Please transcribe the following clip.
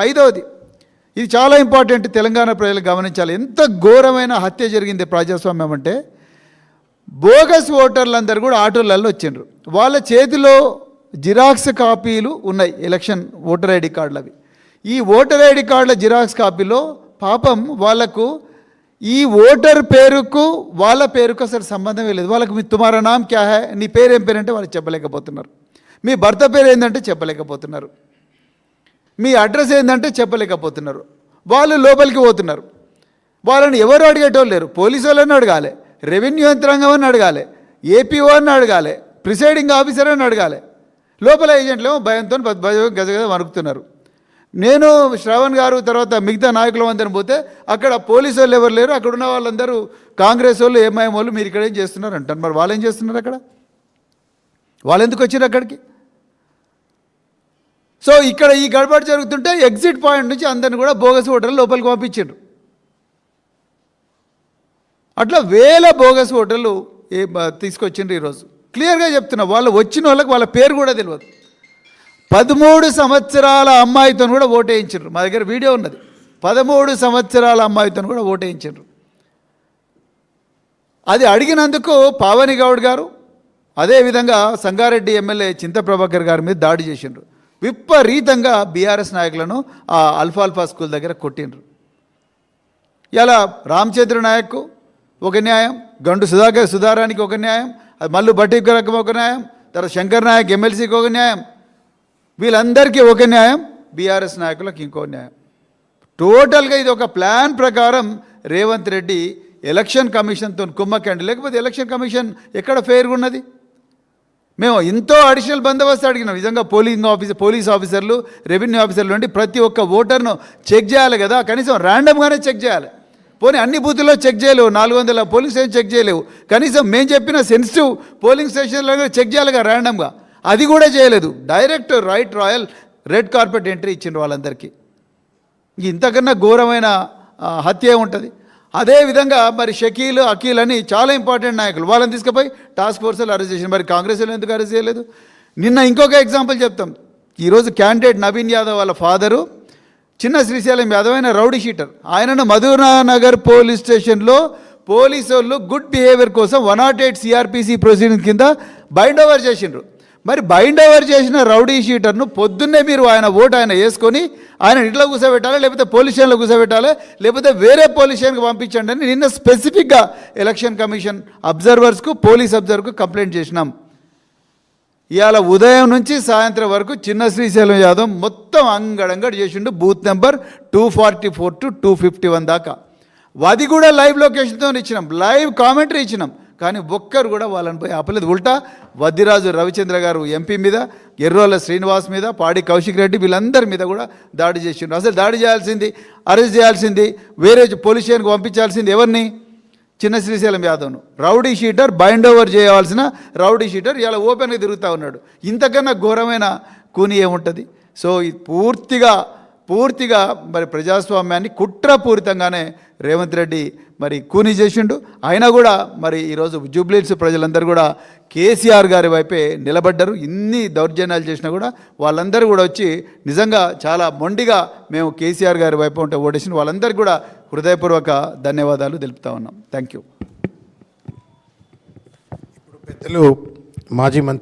ఐదవది, ఇది చాలా ఇంపార్టెంట్, తెలంగాణ ప్రజలు గమనించాలి. ఎంత ఘోరమైన హత్య జరిగింది ప్రజాస్వామ్యం అంటే, బోగస్ ఓటర్లందరూ కూడా ఆటోలలో వచ్చిండ్రు. వాళ్ళ చేతిలో జిరాక్స్ కాపీలు ఉన్నాయి, ఎలక్షన్ ఓటర్ ఐడి కార్డులు. అవి ఈ ఓటర్ ఐడి కార్డుల జిరాక్స్ కాపీలో పాపం వాళ్ళకు ఈ ఓటర్ పేరుకు వాళ్ళ పేరుకు అసలు సంబంధమే లేదు. వాళ్ళకు మీ తుమారా నామ్ క్యా హై, నీ పేరు ఏం పేరు అంటే వాళ్ళు చెప్పలేకపోతున్నారు. మీ భర్త పేరు ఏంటంటే చెప్పలేకపోతున్నారు. మీ అడ్రస్ ఏంటంటే చెప్పలేకపోతున్నారు. వాళ్ళు లోపలికి పోతున్నారు. వాళ్ళని ఎవరు అడిగేటోళ్ళు లేరు. పోలీసు వాళ్ళని అడగాలి, రెవెన్యూ యంత్రాంగం అని అడగాలి, ఏపీఓ అని అడగాలి, ప్రిసైడింగ్ ఆఫీసర్ అని అడగాలి. లోపల ఏజెంట్లు ఏమో భయంతో గజగజ వణుకుతున్నారు. నేను శ్రవణ్ గారు తర్వాత మిగతా నాయకులు అందరం పోతే అక్కడ పోలీసు వాళ్ళు ఎవరు లేరు. అక్కడ ఉన్న వాళ్ళందరూ కాంగ్రెస్ వాళ్ళు, ఎంఐఎం వాళ్ళు, మీరు ఇక్కడ ఏం చేస్తున్నారు అంటారు. మరి వాళ్ళు ఏం చేస్తున్నారు అక్కడ? వాళ్ళు ఎందుకు వచ్చారు అక్కడికి? సో ఇక్కడ ఈ గడబడి జరుగుతుంటే ఎగ్జిట్ పాయింట్ నుంచి అందరిని కూడా బోగస్ ఓటర్లు లోపలికి పంపించారు. అట్లా వేల బోగస్ ఓటర్లు తీసుకొచ్చిండ్రు. ఈరోజు క్లియర్గా చెప్తున్నా, వాళ్ళు వచ్చిన వాళ్ళకి వాళ్ళ పేరు కూడా తెలియదు. 13 సంవత్సరాల అమ్మాయితో కూడా ఓటేయించారు. మా దగ్గర వీడియో ఉన్నది. 13 సంవత్సరాల అమ్మాయితో కూడా ఓటేయించారు. అది అడిగినందుకు పావని గౌడ్ గారు, అదేవిధంగా సంగారెడ్డి ఎమ్మెల్యే చింత ప్రభాకర్ గారి మీద దాడి చేసిండ్రు. విపరీతంగా బీఆర్ఎస్ నాయకులను ఆ అల్ఫాల్ఫా స్కూల్ దగ్గర కొట్టిండ్రు. ఇలా రామచంద్ర నాయక్ ఒక న్యాయం, గండు సుధారానికి ఒక న్యాయం, మల్లు భట్టికరకు ఒక న్యాయం, తర్వాత శంకర్ నాయక్ ఎమ్మెల్సీకి ఒక న్యాయం, వీళ్ళందరికీ ఒక న్యాయం, బీఆర్ఎస్ నాయకులకు ఇంకో న్యాయం. టోటల్గా ఇది ఒక ప్లాన్ ప్రకారం రేవంత్ రెడ్డి ఎలక్షన్ కమిషన్తో కుమ్మక్కండి. లేకపోతే ఎలక్షన్ కమిషన్ ఎక్కడ ఫెయిర్గా ఉన్నది? మేము ఎంతో అడిషనల్ బందోబస్తు అడిగినాం. నిజంగా పోలీస్ ఆఫీసర్లు, రెవెన్యూ ఆఫీసర్లు నుండి ప్రతి ఒక్క ఓటర్ను చెక్ చేయాలి కదా, కనీసం ర్యాండమ్గానే చెక్ చేయాలి. పోనీ అన్ని బూతుల్లో చెక్ చేయలేవు, 400 పోలీస్ స్టేషన్ చెక్ చేయలేవు. కనీసం మేము చెప్పిన సెన్సిటివ్ పోలింగ్ స్టేషన్లో చెక్ చేయాలిగా ర్యాండమ్గా, అది కూడా చేయలేదు. Direct royal red carpet entry ఇచ్చిండ్రు వాళ్ళందరికీ. ఇంతకన్నా ఘోరమైన హత్య ఉంటుంది. అదేవిధంగా మరి షకీల్, అఖిల్ అని చాలా ఇంపార్టెంట్ నాయకులు, వాళ్ళని తీసుకుపోయి టాస్క్ ఫోర్స్లో అరెస్ట్ చేసింది. మరి కాంగ్రెస్లో ఎందుకు అరెస్ట్ చేయలేదు? నిన్న ఇంకొక ఎగ్జాంపుల్ చెప్తాం. ఈరోజు క్యాండిడేట్ నవీన్ యాదవ్ వాళ్ళ ఫాదరు చిన్న శ్రీశైలం యాదవ్, ఆయన రౌడీ షీటర్. ఆయనను మధురానగర్ పోలీస్ స్టేషన్లో పోలీసు వాళ్ళు గుడ్ బిహేవియర్ కోసం 108 సిఆర్పిసి ప్రొసీడింగ్ కింద బైండ్ ఓవర్ చేసిండ్రు. మరి బైండ్ ఓవర్ చేసిన రౌడీ షీటర్ను పొద్దున్నే మీరు ఆయన ఓటు ఆయన వేసుకొని ఆయన ఇంట్లో కూర్చోబెట్టాలి, లేకపోతే పోలీస్ స్టేషన్లో కూర్చోబెట్టాలి, లేకపోతే వేరే పోలీస్ స్టేషన్కి పంపించండి అని నిన్న స్పెసిఫిక్గా ఎలక్షన్ కమిషన్ అబ్జర్వర్స్కు, పోలీస్ అబ్జర్వర్కు కంప్లైంట్ చేసినాం. ఇవాళ ఉదయం నుంచి సాయంత్రం వరకు చిన్న శ్రీశైలం యాదవ్ మొత్తం అంగడంగడి చేసిండు, బూత్ నెంబర్ 244 to 251 దాకా. అది కూడా లైవ్ లొకేషన్తో ఇచ్చినాం, లైవ్ కామెంటరీ ఇచ్చినాం. కానీ ఒక్కరు కూడా వాళ్ళని పోయి ఆపలేదు. ఉల్టా వద్దిరాజు రవిచంద్ర గారు ఎంపీ మీద, ఎర్రోల శ్రీనివాస్ మీద, పాడి కౌశిక్ రెడ్డి, వీళ్ళందరి మీద కూడా దాడి చేసిండ్రు. అసలు దాడి చేయాల్సింది, అరెస్ట్ చేయాల్సింది, వేరే పోలీస్ స్టేషన్కి పంపించాల్సింది ఎవరిని? చిన్న శ్రీశైలం యాదవ్ను. రౌడీ షీటర్, బైండ్ ఓవర్ చేయవలసిన రౌడీ షీటర్ ఇలా ఓపెన్గా తిరుగుతూ ఉన్నాడు. ఇంతకన్నా ఘోరమైన కూని ఏముంటుంది? సో ఇది పూర్తిగా మరి ప్రజాస్వామ్యాన్ని కుట్రపూరితంగానే రేవంత్ రెడ్డి మరి కూని చేసిండు. అయినా కూడా మరి ఈరోజు జూబ్లీహిల్స్ ప్రజలందరూ కూడా కేసీఆర్ గారి వైపే నిలబడ్డారు. ఇన్ని దౌర్జన్యాలు చేసినా కూడా వాళ్ళందరూ కూడా వచ్చి నిజంగా చాలా మొండిగా మేము కేసీఆర్ గారి వైపు ఉంటే ఓటేసిన వాళ్ళందరికీ కూడా హృదయపూర్వక ధన్యవాదాలు తెలుపుతా ఉన్నాం. Thank you. ఇప్పుడు పెద్దలు మాజీ మంత్రి